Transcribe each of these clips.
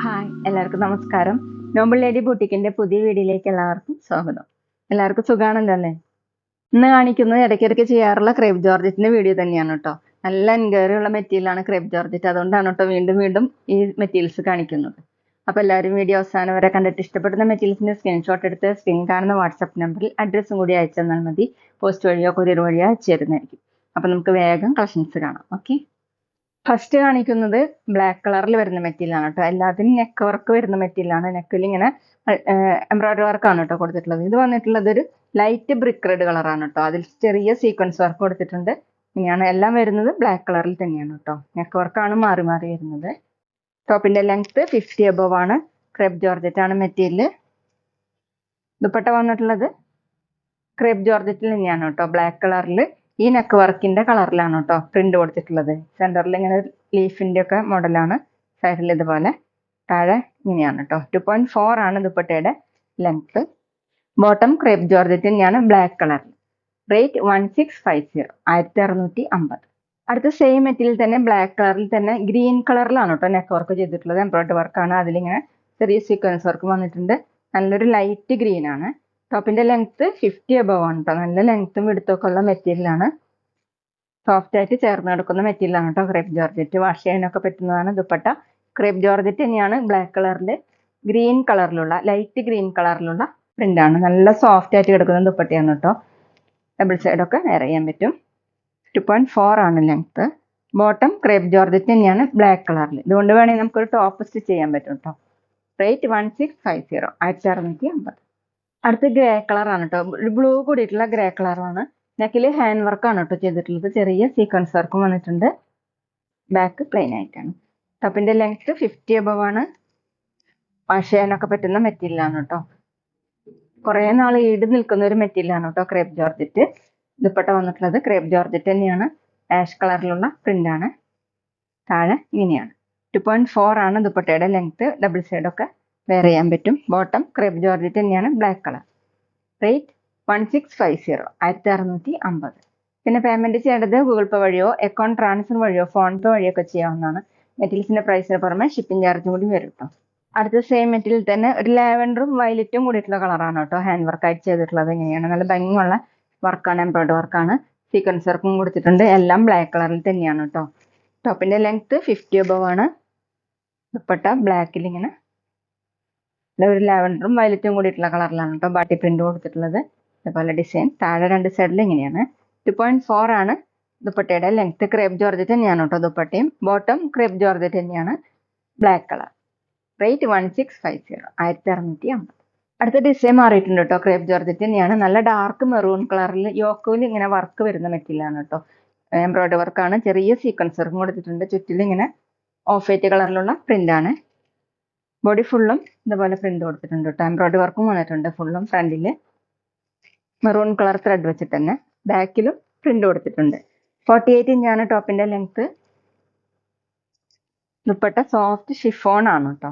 Hi, എല്ലാവർക്കും നമസ്കാരം. Noble lady ബൂട്ടിക്കിന്റെ പുതിയ വീഡിയോയിലേക്ക് എല്ലാവർക്കും സ്വാഗതം. എല്ലാവർക്കും സുഖാണല്ലോ അല്ലേ? ഇന്ന് കാണിക്കുന്നത് ഇടയ്ക്കിടയ്ക്ക് ചെയ്യാറുള്ള ക്രേപ്പ് ജോർജറ്റിന്റെ വീഡിയോ തന്നെയാണ് കേട്ടോ. നല്ല എൻക്വയറി ഉള്ള മെറ്റീരിയലാണ് ക്രേപ്പ് ജോർജറ്റ്. അതുകൊണ്ടാണ് കേട്ടോ വീണ്ടും വീണ്ടും ഈ മെറ്റീരിയൽസ് കാണിക്കുന്നത്. അപ്പോൾ എല്ലാവരും വീഡിയോ അവസാനം വരെ കണ്ടിട്ട് ഇഷ്ടപ്പെടുന്ന മെറ്റീരിയൽസിന്റെ സ്ക്രീൻഷോട്ട് എടുത്ത് സ്ക്രീൻ കാണുന്ന വാട്സപ്പ് നമ്പറിൽ അഡ്രസ്സും കൂടി അയച്ചു തന്നാൽ മതി. പോസ്റ്റ് വഴിയോ കൊറിയർ വഴിയോ അയച്ചു തരുന്നതായിരിക്കും. അപ്പോൾ നമുക്ക് വേഗം കളക്ഷൻസ് കാണാം. ഓക്കെ, ഫസ്റ്റ് കാണിക്കുന്നത് ബ്ലാക്ക് കളറിൽ വരുന്ന മെറ്റീരിയലാണ് കേട്ടോ. എല്ലാത്തിനും നെക്ക് വർക്ക് വരുന്ന മെറ്റീരിയലാണ്. നെക്കിൽ ഇങ്ങനെ എംബ്രോയിഡറി വർക്കാണ് കേട്ടോ കൊടുത്തിട്ടുള്ളത്. ഇത് വന്നിട്ടുള്ളത് ഒരു ലൈറ്റ് ബ്രിക്ക് റെഡ് കളറാണ് കേട്ടോ. അതിൽ ചെറിയ സീക്വൻസ് വർക്ക് കൊടുത്തിട്ടുണ്ട്. ഇങ്ങനെയാണ് എല്ലാം വരുന്നത്. ബ്ലാക്ക് കളറിൽ തന്നെയാണ് കേട്ടോ. നെക്ക് വർക്കാണ് മാറി മാറി വരുന്നത്. ടോപ്പിന്റെ ലെങ്ത് 50 above ആണ്. ക്രേപ്പ് ജോർജറ്റ് ആണ് മെറ്റീരിയൽ. ദുപ്പട്ട വന്നിട്ടുള്ളത് ക്രേപ്പ് ജോർജറ്റിൽ തന്നെയാണ് കേട്ടോ. ബ്ലാക്ക് കളറിൽ ഈ നെക്ക് വർക്കിന്റെ കളറിലാണ് കേട്ടോ പ്രിന്റ് കൊടുത്തിട്ടുള്ളത്. സെന്ററിൽ ഇങ്ങനെ ലീഫിന്റെ ഒക്കെ മോഡലാണ്. സൈഡിൽ ഇതുപോലെ, താഴെ ഇങ്ങനെയാണ് കേട്ടോ. 2.4 ആണ് ദുപ്പട്ടയുടെ ലെങ്ത്. ബോട്ടം ക്രേപ്പ് ജോർജറ്റ് തന്നെയാണ് ബ്ലാക്ക് കളറിൽ. റേറ്റ് 1650, 1650. അടുത്ത സെയിം മെറ്റീരിയൽ തന്നെ ബ്ലാക്ക് കളറിൽ തന്നെ ഗ്രീൻ കളറിലാണ് കേട്ടോ നെക്ക് വർക്ക് ചെയ്തിട്ടുള്ളത്. എംബ്രോയിഡറി വർക്കാണ്. അതിലിങ്ങനെ ചെറിയ സീക്വൻസ് വർക്ക് വന്നിട്ടുണ്ട്. നല്ലൊരു ലൈറ്റ് ഗ്രീൻ ആണ്. ടോപ്പിന്റെ ലെങ്ത് 50 above ആണ് കേട്ടോ. നല്ല ലെങ്ത്തും വിടുത്തൊക്കെ ഉള്ള മെറ്റീരിയലാണ്. സോഫ്റ്റ് ആയിട്ട് ചേർന്ന് കിടക്കുന്ന മെറ്റീരിയലാണ് കേട്ടോ ക്രേപ്പ് ജോർജറ്റ്. വാഷ് ചെയ്യാനൊക്കെ പറ്റുന്നതാണ് ദുപ്പട്ട. ക്രേപ്പ് ജോർജറ്റ് തന്നെയാണ്. ബ്ലാക്ക് കളറിൽ ഗ്രീൻ കളറിലുള്ള ലൈറ്റ് ഗ്രീൻ കളറിലുള്ള പ്രിന്റാണ്. നല്ല സോഫ്റ്റ് ആയിട്ട് കിടക്കുന്ന ദുപ്പട്ടയാണ് കേട്ടോ. ഡബിൾ സൈഡൊക്കെ വെയർ ചെയ്യാൻ പറ്റും. 2.4 ആണ് ലെങ്ത്. ബോട്ടം ക്രേപ്പ് ജോർജറ്റ് തന്നെയാണ് ബ്ലാക്ക് കളറിൽ. ഇതുകൊണ്ട് വേണമെങ്കിൽ നമുക്കൊരു ടോപ്പ് സ്റ്റിച്ച് ചെയ്യാൻ പറ്റും കേട്ടോ. റേറ്റ് 1650, 1650. അടുത്ത ഗ്രേ കളറാണ് കേട്ടോ. ബ്ലൂ കൂടിയിട്ടുള്ള ഗ്രേ കളറാണ്. നെക്കിൽ ഹാൻഡ് വർക്കാണ് കേട്ടോ ചെയ്തിട്ടുള്ളത്. ചെറിയ സീക്വൻസ് വർക്കും വന്നിട്ടുണ്ട്. ബാക്ക് പ്ലെയിൻ ആയിട്ടാണ്. ടോപ്പിന്റെ ലെങ്ത് 50 above ആണ്. വാഷ് ചെയ്യാനൊക്കെ പറ്റുന്ന മെറ്റീരിയലാണ് കേട്ടോ. കുറേ നാൾ ഈട് നിൽക്കുന്ന ഒരു മെറ്റീരിയലാണ് കേട്ടോ ക്രേപ്പ് ജോർജറ്റ്. ദുപ്പട്ട വന്നിട്ടുള്ളത് ക്രേപ്പ് ജോർജറ്റ് തന്നെയാണ്. ആഷ് കളറിലുള്ള പ്രിന്റ് ആണ്. താഴെ ഇങ്ങനെയാണ്. 2.4 ആണ് ദുപ്പട്ടയുടെ ലെങ്ത്. ഡബിൾ സൈഡൊക്കെ വെയർ ചെയ്യാൻ പറ്റും. ബോട്ടം ക്രേപ്പ് ജോർജറ്റ് തന്നെയാണ് ബ്ലാക്ക് കളർ. റേറ്റ് 1650, 1650. പിന്നെ പേയ്മെന്റ് ചെയ്യേണ്ടത് ഗൂഗിൾ പേ വഴിയോ അക്കൗണ്ട് ട്രാൻസ്ഫർ വഴിയോ ഫോൺ പേ വഴിയോ ഒക്കെ ചെയ്യാവുന്നതാണ്. മെറ്റീരിയൽസിന്റെ പ്രൈസിന് പുറമെ ഷിപ്പിംഗ് ചാർജും കൂടി വരും കേട്ടോ. അടുത്ത സെയിം മെറ്റീരിയൽ തന്നെ ഒരു ലാവൻഡറും വയലറ്റും കൂടിയിട്ടുള്ള കളറാണ് കേട്ടോ ഹാൻഡ് വർക്ക് ആയിട്ട് ചെയ്തിട്ടുള്ളത്. ഇങ്ങനെയാണ്. നല്ല ഭംഗിയുള്ള വർക്കാണ്. എംബ്രോയിഡറി വർക്കാണ്. സീക്വൻസ് വർക്കും കൊടുത്തിട്ടുണ്ട്. എല്ലാം ബ്ലാക്ക് കളറിൽ തന്നെയാണ് കേട്ടോ. ടോപ്പിന്റെ ലെങ്ത് 50 above ആണ്. ദുപ്പട്ട ബ്ലാക്കിൽ ഇങ്ങനെ ഒരു ലാവൻഡറും വയലറ്റും കൂടിയിട്ടുള്ള കളറിലാണ് കേട്ടോ ബാട്ടി പ്രിന്റ് കൊടുത്തിട്ടുള്ളത്. അതുപോലെ ഡിസൈൻ താഴെ രണ്ട് സൈഡിൽ ഇങ്ങനെയാണ്. 2.4 ആണ് ദുപ്പട്ടയുടെ ലെങ്ത്. ക്രേപ്പ് ജോർജറ്റ് തന്നെയാണ് കേട്ടോ ദുപ്പട്ടയും. ബോട്ടം ക്രേപ്പ് ജോർജറ്റ് തന്നെയാണ് ബ്ലാക്ക് കളർ. റേറ്റ് 1650, 1650. അടുത്ത ഡിസൈൻ മാറിയിട്ടുണ്ട് കേട്ടോ. ക്രേപ്പ് ജോർജറ്റ് തന്നെയാണ്. നല്ല ഡാർക്ക് മെറൂൺ കളറിൽ യോക്കോയിൽ ഇങ്ങനെ വർക്ക് വരുന്ന മെറ്റീരിയലാണ് കേട്ടോ. എംബ്രോയിഡറി വർക്കാണ്. ചെറിയ സീക്വൻസ് വർക്കും കൊടുത്തിട്ടുണ്ട്. ചുറ്റിൽ ഇങ്ങനെ ഓഫ് വൈറ്റ് കളറിലുള്ള പ്രിന്റ് ആണ്. ബോഡി ഫുള്ളും ഇതുപോലെ പ്രിന്റ് കൊടുത്തിട്ടുണ്ട് കേട്ടോ. എംബ്രോയിഡറി വർക്കും വന്നിട്ടുണ്ട് ഫുള്ളും. ഫ്രണ്ടിൽ മെറൂൺ കളർ ത്രെഡ് വെച്ചിട്ട് തന്നെ. ബാക്കിലും പ്രിന്റ് കൊടുത്തിട്ടുണ്ട്. 48 ഇഞ്ചാണ് ടോപ്പിന്റെ ലെങ്ത്. ദുപ്പട്ട സോഫ്റ്റ് ഷിഫോൺ ആണ് കേട്ടോ.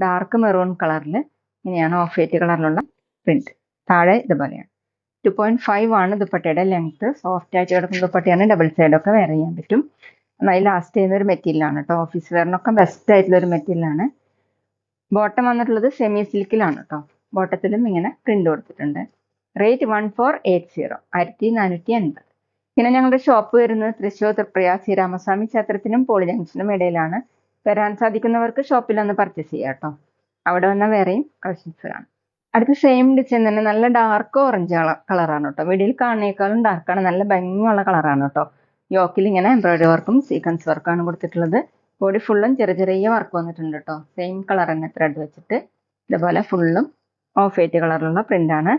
ഡാർക്ക് മെറൂൺ കളറിൽ ഇങ്ങനെയാണ് ഓഫ് വൈറ്റ് കളറിലുള്ള പ്രിന്റ്. താഴെ ഇതുപോലെയാണ്. 2.5 ആണ് ദുപ്പട്ടയുടെ ലെങ്ത്. സോഫ്റ്റ് ആയിട്ട് കിടക്കുന്ന ദുപ്പട്ടയാണ്. ഡബിൾ സൈഡൊക്കെ വെയർ ചെയ്യാൻ പറ്റും. നന്നായി ലാസ്റ്റ് ചെയ്യുന്ന ഒരു മെറ്റീരിയലാണ് കേട്ടോ. ഓഫീസ് വെയറിനൊക്കെ ബെസ്റ്റ് ആയിട്ടുള്ള ഒരു മെറ്റീരിയലാണ്. ബോട്ടം വന്നിട്ടുള്ളത് സെമി സിൽക്കിലാണ് കേട്ടോ. ബോട്ടത്തിലും ഇങ്ങനെ പ്രിന്റ് കൊടുത്തിട്ടുണ്ട്. റേറ്റ് 1480, 1480. പിന്നെ ഞങ്ങളുടെ ഷോപ്പ് വരുന്നത് തൃശ്ശൂർ തൃപ്രയ ശ്രീരാമസ്വാമി ക്ഷേത്രത്തിനും പോളി ജംഗ്ഷനും ഇടയിലാണ്. വരാൻ സാധിക്കുന്നവർക്ക് ഷോപ്പിൽ ഒന്ന് പർച്ചേസ് ചെയ്യാം കേട്ടോ. അവിടെ വന്ന വേറെയും കളക്ഷൻസ് കാണാം. അടുത്ത സെയിം ഡിസൈൻ തന്നെ നല്ല ഡാർക്ക് ഓറഞ്ച് കളറാണ് കേട്ടോ. വീഡിയോയിൽ കാണുന്നേക്കാളും ഡാർക്കാണ്. നല്ല ഭംഗിയുള്ള കളറാണ് കേട്ടോ. യോക്കിൽ ഇങ്ങനെ എംബ്രോയിഡറി വർക്കും സീക്വൻസ് വർക്കാണ് കൊടുത്തിട്ടുള്ളത്. ബോഡി ഫുള്ളും ചെറിയ ചെറിയ വർക്ക് വന്നിട്ടുണ്ട് കേട്ടോ. സെയിം കളർ തന്നെ ത്രെഡ് വെച്ചിട്ട്. ഇതുപോലെ ഫുള്ളും ഓഫ് വൈറ്റ് കളറിലുള്ള പ്രിന്റ് ആണ്.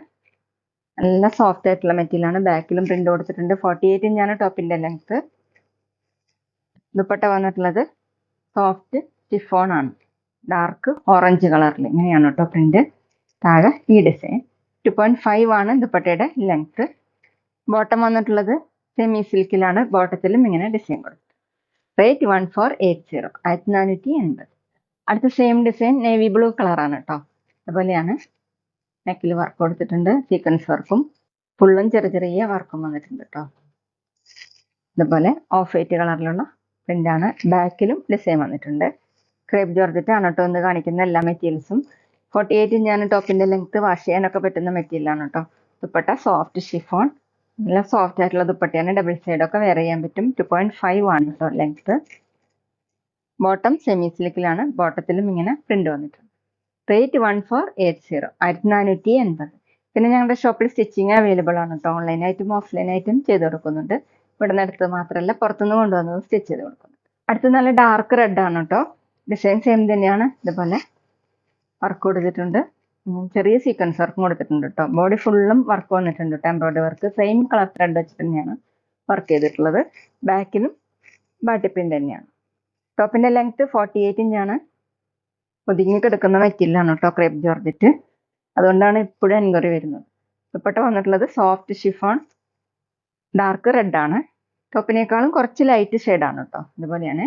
നല്ല സോഫ്റ്റ് ആയിട്ടുള്ള മെറ്റീരിയലാണ്. ബാക്കിലും പ്രിന്റ് കൊടുത്തിട്ടുണ്ട്. 48 ഇഞ്ചാണ് ടോപ്പിന്റെ ലെങ്ത്. ദുപ്പട്ട വന്നിട്ടുള്ളത് സോഫ്റ്റ് ഷിഫോൺ ആണ്. ഡാർക്ക് ഓറഞ്ച് കളറിൽ ഇങ്ങനെയാണ് കേട്ടോ പ്രിന്റ്. താഴെ ഈ ഡിസൈൻ. 2.5 ആണ് ദുപ്പട്ടയുടെ ലെങ്ത്. ബോട്ടം വന്നിട്ടുള്ളത് സെമി സിൽക്കിലാണ്. ബോട്ടത്തിലും ഇങ്ങനെ ഡിസൈൻ കൊടുത്തു. റേറ്റ് 1480, 1480. അടുത്ത സെയിം ഡിസൈൻ നേവി ബ്ലൂ കളറാണ് കേട്ടോ. അതുപോലെയാണ്. നെക്കിൽ വർക്ക് കൊടുത്തിട്ടുണ്ട്. സീക്വൻസ് വർക്കും ഫുള്ളും ചെറിയ ചെറിയ വർക്കും വന്നിട്ടുണ്ട് കേട്ടോ. ഇതുപോലെ ഓഫ് വൈറ്റ് കളറിലുള്ള പ്രിന്റാണ്. ബാക്കിലും ഡിസൈൻ വന്നിട്ടുണ്ട്. ക്രേപ്പ് ജോർജറ്റ് ആണ് കേട്ടോ ഇന്ന് കാണിക്കുന്ന എല്ലാ മെറ്റീരിയൽസും. 48 ഇഞ്ചാണ് ടോപ്പിന്റെ ലെങ്ത്. വാഷ് ചെയ്യാനൊക്കെ പറ്റുന്ന മെറ്റീരിയലാണ് കേട്ടോ. ദുപ്പട്ട സോഫ്റ്റ് ഷിഫോൺ, നല്ല സോഫ്റ്റ് ആയിട്ടുള്ള ദുപ്പട്ടയാണ്. ഡബിൾ സൈഡ് ഒക്കെ വെയർ ചെയ്യാൻ പറ്റും. 2.5 ആണ് കേട്ടോ ലെങ്ത്. ബോട്ടം സെമി സിൽക്കിലാണ്. ബോട്ടത്തിലും ഇങ്ങനെ പ്രിന്റ് വന്നിട്ടുണ്ട്. റേറ്റ് 1480, 1480. പിന്നെ ഞങ്ങളുടെ ഷോപ്പിൽ സ്റ്റിച്ചിങ് അവൈലബിൾ ആണ് കേട്ടോ. ഓൺലൈനായിട്ടും ഓഫ്ലൈനായിട്ടും ചെയ്ത് കൊടുക്കുന്നുണ്ട്. ഇവിടെ നിന്ന് അടുത്ത് മാത്രമല്ല പുറത്തുനിന്ന് കൊണ്ടുവന്നത് സ്റ്റിച്ച് ചെയ്ത് കൊടുക്കുന്നുണ്ട്. അടുത്ത് നല്ല ഡാർക്ക് റെഡ് ആണ് കേട്ടോ. ഡിസൈൻ സെയിം തന്നെയാണ്. ഇതുപോലെ വർക്ക് കൊടുത്തിട്ടുണ്ട്. ചെറിയ സീക്വൻസ് വർക്കും കൊടുത്തിട്ടുണ്ട് കേട്ടോ. ബോഡി ഫുള്ളും വർക്ക് വന്നിട്ടുണ്ട് കേട്ടോ. Embroidery work same colour thread വെച്ചിട്ട് തന്നെയാണ് വർക്ക് ചെയ്തിട്ടുള്ളത്. ബാക്കിലും ബാട്ടി പ്രിന്റ് തന്നെയാണ്. ടോപ്പിന്റെ ലെങ്ത് 48 ഇഞ്ചാണ്. ഒതുങ്ങി കിടക്കുന്ന മെറ്റീരിയലാണ് കേട്ടോ ക്രേപ്പ് ജോർജറ്റ്. അതുകൊണ്ടാണ് ഇപ്പോഴും എൻക്വയറി വരുന്നത്. ദുപ്പട്ട വന്നിട്ടുള്ളത് സോഫ്റ്റ് ഷിഫോൺ, ഡാർക്ക് റെഡ് ആണ്. ടോപ്പിനേക്കാളും കുറച്ച് ലൈറ്റ് ഷെയ്ഡാണ് കേട്ടോ. ഇതുപോലെയാണ്.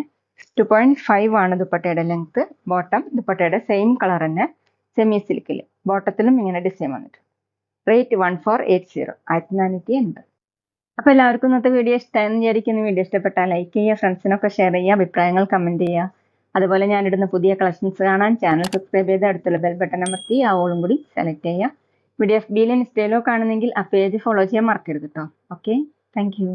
2.5 ആണ് ദുപ്പട്ടയുടെ ലെങ്ത്. ബോട്ടം ദുപ്പട്ടയുടെ സെയിം കളർ തന്നെ സെമി സിൽക്കിൽ. ബോട്ടത്തിലും ഇങ്ങനെ ഡിസൈൻ വന്നിട്ടുണ്ട്. റേറ്റ് 1480, 1480. അപ്പോൾ എല്ലാവർക്കും ഇന്നത്തെ വീഡിയോ ഇഷ്ടമായെന്ന് വിചാരിക്കുന്നു. വീഡിയോ ഇഷ്ടപ്പെട്ടാൽ ലൈക്ക് ചെയ്യുക, ഫ്രണ്ട്സിനൊക്കെ ഷെയർ ചെയ്യുക, അഭിപ്രായങ്ങൾ കമൻറ്റ് ചെയ്യുക. അതുപോലെ ഞാനിടുന്ന പുതിയ കളക്ഷൻസ് കാണാൻ ചാനൽ സബ്സ്ക്രൈബ് ചെയ്ത് അടുത്തുള്ള ബെൽ ബട്ടൺ അമർത്തി ആ ഓളും കൂടി സെലക്ട് ചെയ്യുക. വീഡിയോ FBയിലും ഇൻസ്റ്റയിലോ കാണുന്നെങ്കിൽ ആ പേജ് ഫോളോ ചെയ്യാൻ മറക്കരുത് കേട്ടോ. Okay, thank you.